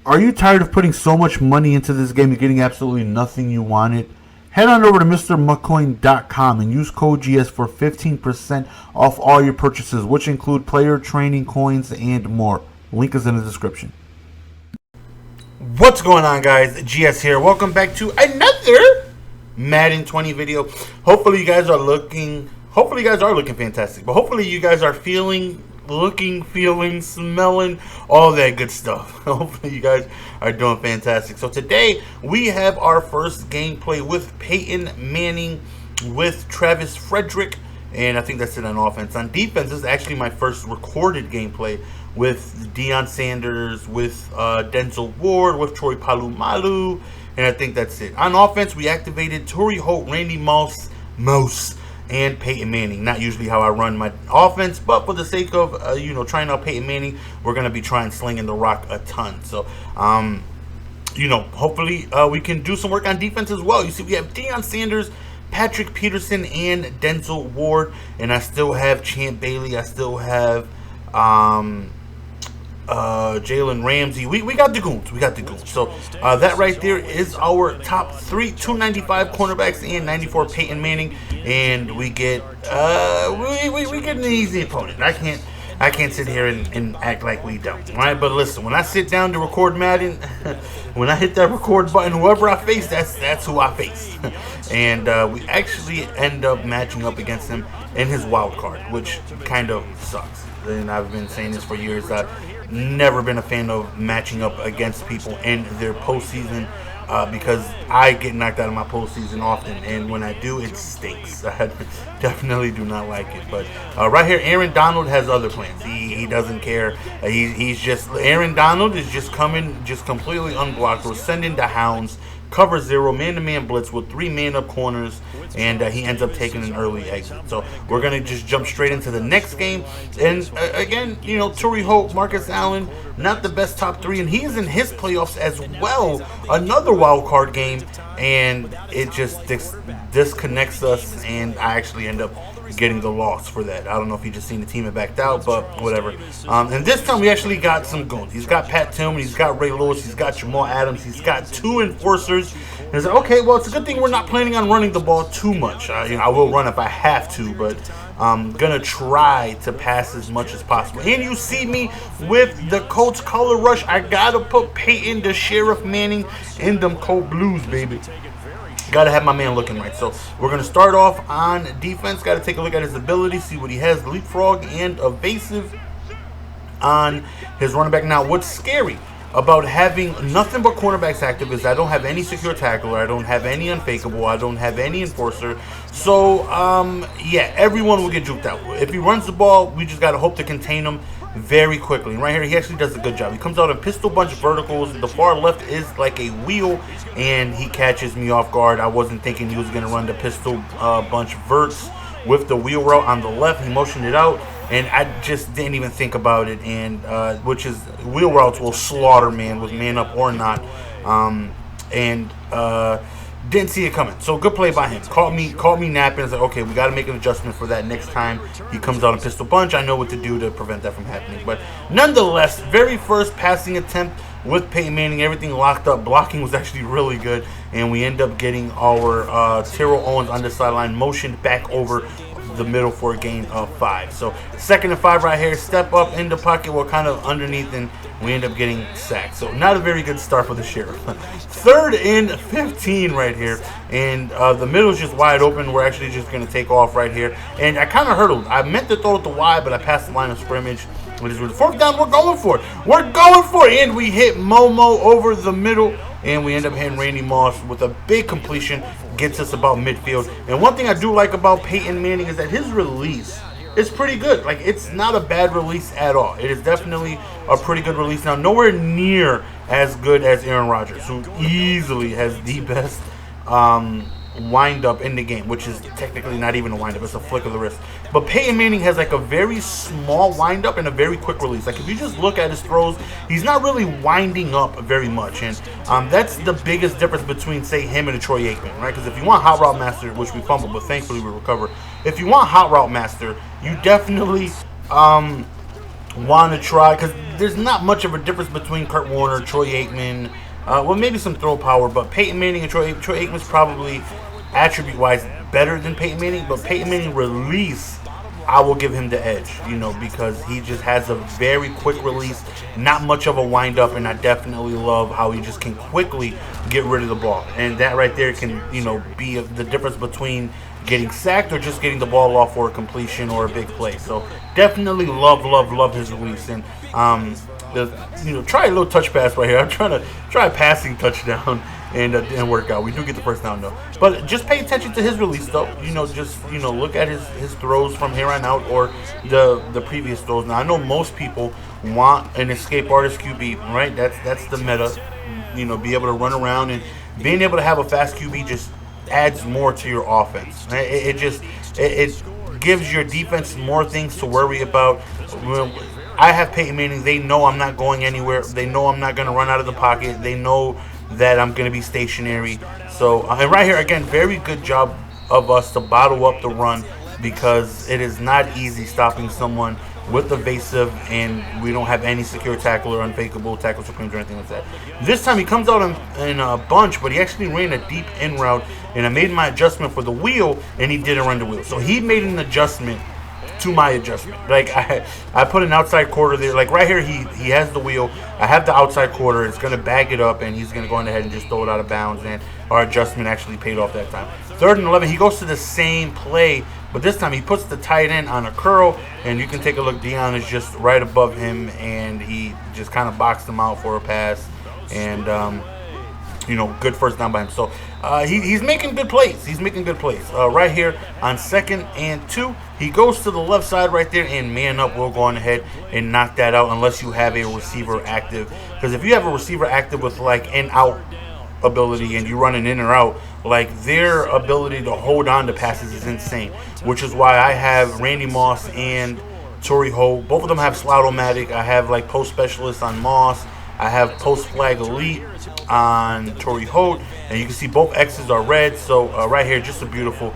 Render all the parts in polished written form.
Are you tired of putting so much money into this game and getting absolutely nothing you wanted? Head on over to MrMcCoin.com and use code GS for 15% off all your purchases, which include player training coins and more. Link is in the description. What's going on, guys? GS here. Welcome back to another Madden 20 video. Hopefully you guys are looking fantastic, but hopefully you guys are feeling, smelling, all that good stuff. Hopefully you guys are doing fantastic. So today we have our first gameplay with Peyton Manning, with Travis Frederick, and I think that's it on offense. On defense, this is actually my first recorded gameplay with Deion Sanders, with Denzel Ward, with Troy Polamalu, and I think that's it. On offense, we activated Torrey Holt, Randy Moss, and Peyton Manning. Not usually how I run my offense, but for the sake of trying out Peyton Manning, we're gonna be trying slinging the rock a ton. So hopefully we can do some work on defense as well. You see, we have Deion Sanders, Patrick Peterson, and Denzel Ward, and I still have Champ Bailey. I still have Jalen Ramsey. We got the goons. So that right there is our top three, 295 cornerbacks and 94 Peyton Manning, and we get we get an easy opponent. I can't sit here and act like we don't. All right, but listen, when I sit down to record Madden, when I hit that record button, whoever I face, that's who I face. And we actually end up matching up against him in his wild card, which kind of sucks. And I've been saying this for years. I've never been a fan of matching up against people in their postseason because I get knocked out of my postseason often, and when I do, it stinks. I definitely do not like it. But right here, Aaron Donald has other plans. He doesn't care. Aaron Donald is just coming, just completely unblocked. We're sending the hounds. Cover zero, man-to-man blitz with 3 man-up corners, and he ends up taking an early exit. So we're going to just jump straight into the next game. And again, Torrey Holt, Marcus Allen, not the best top 3, and he's in his playoffs as well. Another wild card game, and it just disconnects us, and I actually end up getting the loss for that. I don't know if he just seen the team and backed out, but whatever. And this time we actually got some goons. He's got Pat Tillman, he's got Ray Lewis, he's got Jamal Adams, he's got 2 enforcers. And it's like, okay, well, it's a good thing we're not planning on running the ball too much. I will run if I have to, but I'm gonna try to pass as much as possible. And you see me with the Colts color rush. I gotta put Peyton, the Sheriff Manning, in them Colt Blues, baby. Got to have my man looking right. So we're going to start off on defense. Got to take a look at his ability, see what he has. Leapfrog and evasive on his running back. Now, what's scary about having nothing but cornerbacks active is I don't have any secure tackler. I don't have any unfakeable. I don't have any enforcer. So, yeah, everyone will get juked out. If he runs the ball, we just got to hope to contain him very quickly. And right here, he actually does a good job. He comes out in pistol bunch verticals. The far left is like a wheel, and he catches me off guard. I wasn't thinking he was going to run the pistol bunch verts with the wheel route on the left. He motioned it out, and I just didn't even think about it. And which is wheel routes will slaughter man with man up or not. Didn't see it coming. So good play by him. Caught me napping. It's like, okay, we got to make an adjustment for that next time he comes out in pistol bunch. I know what to do to prevent that from happening. But nonetheless, very first passing attempt with Peyton Manning, everything locked up. Blocking was actually really good, and we end up getting our Terrell Owens on the sideline motioned back over the middle for a gain of 5. So 2nd and 5 right here. Step up in the pocket. We're kind of underneath, and we end up getting sacked. So not a very good start for the Sheriff. 3rd and 15 right here, and the middle is just wide open. We're actually just going to take off right here, and I kind of hurdled. I meant to throw it to wide, but I passed the line of scrimmage. With 4th down, we're going for it, and we hit Momo over the middle, and we end up hitting Randy Moss with a big completion. Gets us about midfield. And one thing I do like about Peyton Manning is that his release is pretty good. Like, it's not a bad release at all. It is definitely a pretty good release. Now, nowhere near as good as Aaron Rodgers, who easily has the best wind up in the game, which is technically not even a wind up, it's a flick of the wrist. But Peyton Manning has like a very small wind up and a very quick release. Like, if you just look at his throws, he's not really winding up very much, and that's the biggest difference between, say, him and a Troy Aikman, right? Because if you want Hot Route Master, which we fumbled, but thankfully we recover, if you want Hot Route Master, you definitely want to try, because there's not much of a difference between Kurt Warner, Troy Aikman, well, maybe some throw power, but Peyton Manning and Troy Aikman's probably attribute-wise better than Peyton Manning, but Peyton Manning release, I will give him the edge, because he just has a very quick release, not much of a wind-up, and I definitely love how he just can quickly get rid of the ball. And that right there can, be the difference between getting sacked or just getting the ball off for a completion or a big play. So definitely love his release. And try a little touch pass right here. I'm trying to try a passing touchdown and work out. We do get the first down though, but just pay attention to his release though. Just look at his throws from here on out, or the previous throws. Now I know most people want an escape artist QB, right? That's the meta. Be able to run around, and being able to have a fast QB just adds more to your offense. It gives your defense more things to worry about. I have Peyton Manning. They know I'm not going anywhere. They know I'm not going to run out of the pocket. They know that I'm going to be stationary. So, and right here, again, very good job of us to bottle up the run, because it is not easy stopping someone with evasive, and we don't have any secure tackle or unfakeable tackle supremes or anything like that. This time he comes out in a bunch, but he actually ran a deep in route, and I made my adjustment for the wheel, and he didn't run the wheel. So he made an adjustment to my adjustment. Like I put an outside quarter there. Like right here, he has the wheel. I have the outside quarter. It's gonna bag it up, and he's gonna go on ahead and just throw it out of bounds. And our adjustment actually paid off that time. 3rd and 11. He goes to the same play, but this time he puts the tight end on a curl, and you can take a look. Dion is just right above him, and he just kind of boxed him out for a pass. And good first down by him. So he's making good plays. He's making good plays. Right here on 2nd and 2, he goes to the left side right there, and man up will go on ahead and knock that out, unless you have a receiver active. Because if you have a receiver active with like an out ability, and you run an in or out, like their ability to hold on to passes is insane. Which is why I have Randy Moss and Torrey Holt. Both of them have Slot-O-Matic. I have like post specialist on Moss. I have post flag elite on Torrey Holt, and you can see both X's are red. So right here, just a beautiful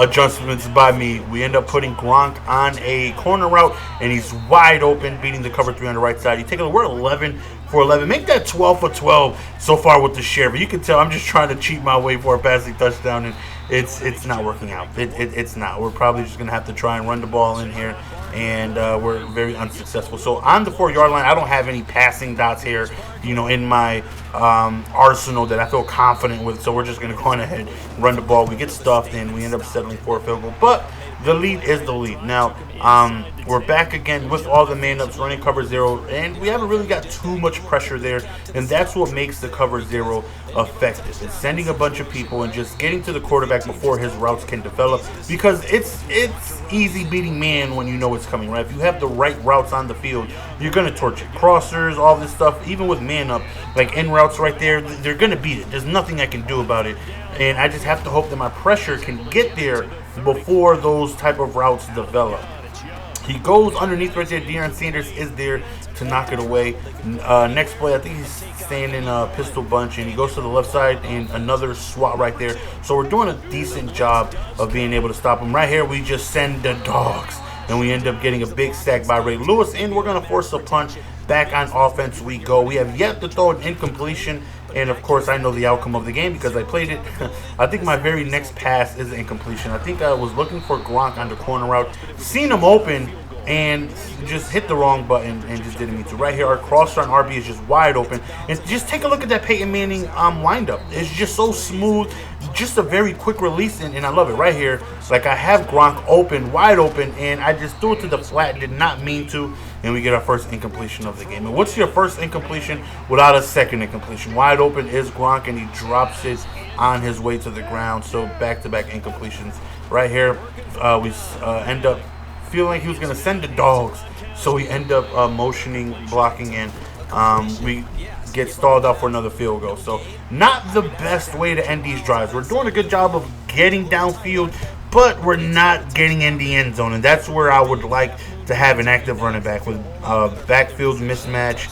adjustments by me. We end up putting Gronk on a corner route, and he's wide open, beating the cover 3 on the right side. You take a look, we're 11 for 11. Make that 12 for 12 so far with the share. But you can tell I'm just trying to cheat my way for a passing touchdown, and it's not working out. It's not. We're probably just going to have to try and run the ball in here, and we're very unsuccessful. So on the 4-yard line, I don't have any passing dots here, in my arsenal that I feel confident with. So we're just going to go on ahead, run the ball. We get stuffed, and we end up settling for a field goal. But the lead is the lead. Now, we're back again with all the man-ups, running cover 0, and we haven't really got too much pressure there, and that's what makes the cover 0 effective. It's sending a bunch of people and just getting to the quarterback before his routes can develop, because it's easy beating man when you know it's coming, right? If you have the right routes on the field, you're going to torch it. Crossers, all this stuff, even with man-up, like in routes right there, they're going to beat it. There's nothing I can do about it, and I just have to hope that my pressure can get there before those type of routes develop. He goes underneath right there. Deion Sanders is there to knock it away. Next play, I think he's staying in a pistol bunch, and he goes to the left side, and another swat right there. So we're doing a decent job of being able to stop him. Right here, we just send the dogs, and we end up getting a big sack by Ray Lewis, and we're going to force a punt. Back on offense we go. We have yet to throw an incompletion, and of course I know the outcome of the game because I played it. I think my very next pass is an incompletion. I think I was looking for Gronk on the corner route, seen him open, and just hit the wrong button and just didn't mean to. Right here, our crosser on RB is just wide open. And just take a look at that Peyton Manning windup. It's just so smooth, just a very quick release, and I love it. Right here, like I have Gronk open, wide open, and I just threw it to the flat, did not mean to, and we get our first incompletion of the game. And what's your first incompletion without a second incompletion? Wide open is Gronk, and he drops it on his way to the ground. So back-to-back incompletions. Right here, we end up feeling like he was going to send the dogs, so we end up motioning, blocking, and we get stalled out for another field goal. So not the best way to end these drives. We're doing a good job of getting downfield, but we're not getting in the end zone, and that's where I would like to have an active running back with backfield mismatch,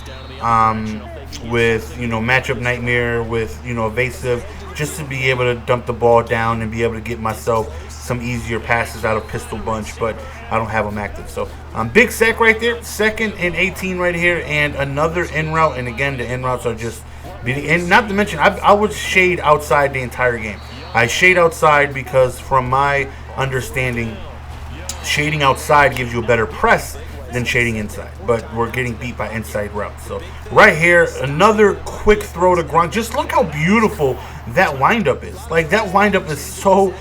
with matchup nightmare, with evasive, just to be able to dump the ball down and be able to get myself some easier passes out of pistol bunch, but I don't have them active. So big sack right there, 2nd and 18 right here, and another in route. And again, the in routes are just beating. And not to mention, I would shade outside the entire game. I shade outside because, from my understanding, shading outside gives you a better press than shading inside, but we're getting beat by inside routes. So right here, another quick throw to Gronk. Just look how beautiful that windup is. Like, that windup is so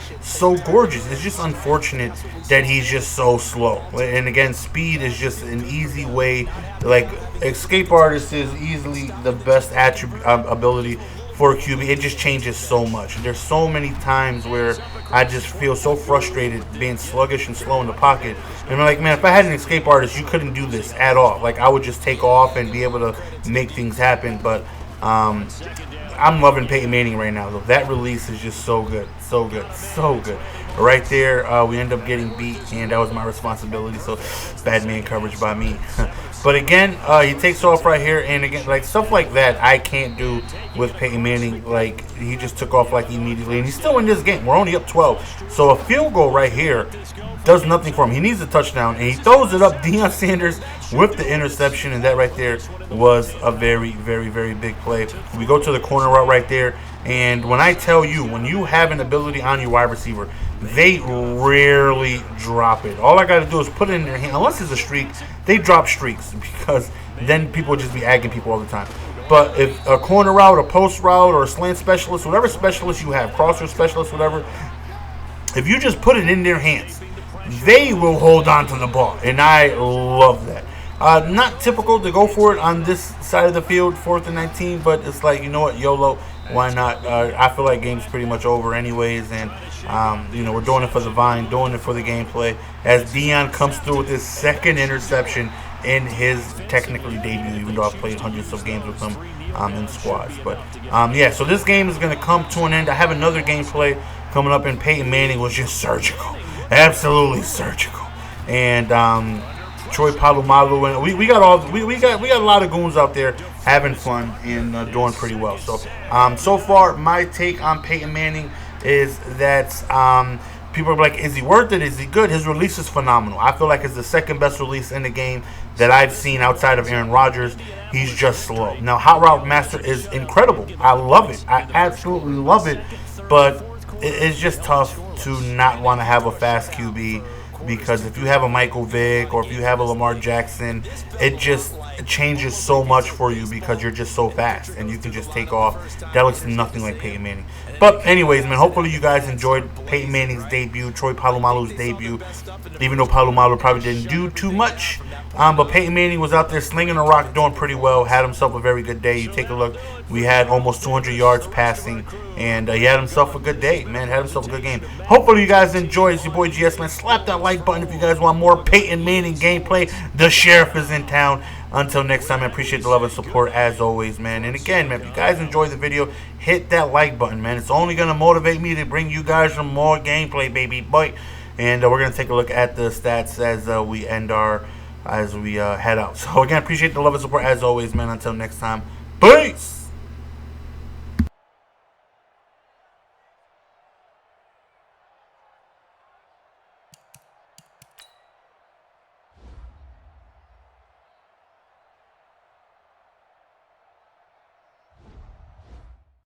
gorgeous. It's just unfortunate that he's just so slow. And again, speed is just an easy way. Like, escape artist is easily the best attribute ability for a QB. It just changes so much. There's so many times where I just feel so frustrated being sluggish and slow in the pocket. And I'm like, man, if I had an escape artist, you couldn't do this at all. Like, I would just take off and be able to make things happen. But I'm loving Peyton Manning right now, though. That release is just so good. So good. So good. Right there, we end up getting beat, and that was my responsibility. So, bad man coverage by me. But again, he takes off right here, and again, like, stuff like that I can't do with Peyton Manning. Like, he just took off like immediately, and he's still in this game. We're only up 12. So a field goal right here does nothing for him. He needs a touchdown, and he throws it up. Deion Sanders with the interception, and that right there was a very, very, very big play. We go to the corner route right there, and when I tell you, when you have an ability on your wide receiver, they rarely drop it. All I got to do is put it in their hand. Unless it's a streak, they drop streaks, because then people just be agging people all the time. But if a corner route, a post route, or a slant specialist, whatever specialist you have, crosser specialist, whatever, if you just put it in their hands, they will hold on to the ball. And I love that. Not typical to go for it on this side of the field, 4th and 19, but it's like, you know what, YOLO, why not? I feel like game's pretty much over anyways, and we're doing it for the vine, doing it for the gameplay, as Deion comes through with his 2nd interception in his technically debut, even though I've played hundreds of games with him in squads. But yeah, so this game is going to come to an end. I have another gameplay coming up, and Peyton Manning was just surgical, absolutely surgical. And Troy Polamalu, and we got a lot of goons out there having fun and doing pretty well. So so far, my take on Peyton Manning is that people are like, is he worth it? Is he good? His release is phenomenal. I feel like it's the 2nd best release in the game that I've seen outside of Aaron Rodgers. He's just slow. Now, Hot Route Master is incredible. I love it. I absolutely love it. But it's just tough to not want to have a fast QB, because if you have a Michael Vick or if you have a Lamar Jackson, it just changes so much for you because you're just so fast and you can just take off. That looks nothing like Peyton Manning. But anyways, man, hopefully you guys enjoyed Peyton Manning's debut, Troy Polamalu's debut, even though Polamalu probably didn't do too much. But Peyton Manning was out there slinging a rock, doing pretty well, had himself a very good day. You take a look, we had almost 200 yards passing, and he had himself a good day, man, had himself a good game. Hopefully you guys enjoyed. It's your boy GS, man. Slap that like button if you guys want more Peyton Manning gameplay. The sheriff is in town. Until next time, I appreciate the love and support as always, man. And again, man, if you guys enjoyed the video, hit that like button, man. It's only going to motivate me to bring you guys some more gameplay, baby boy. And we're going to take a look at the stats as we head out. So again, appreciate the love and support as always, man. Until next time, peace.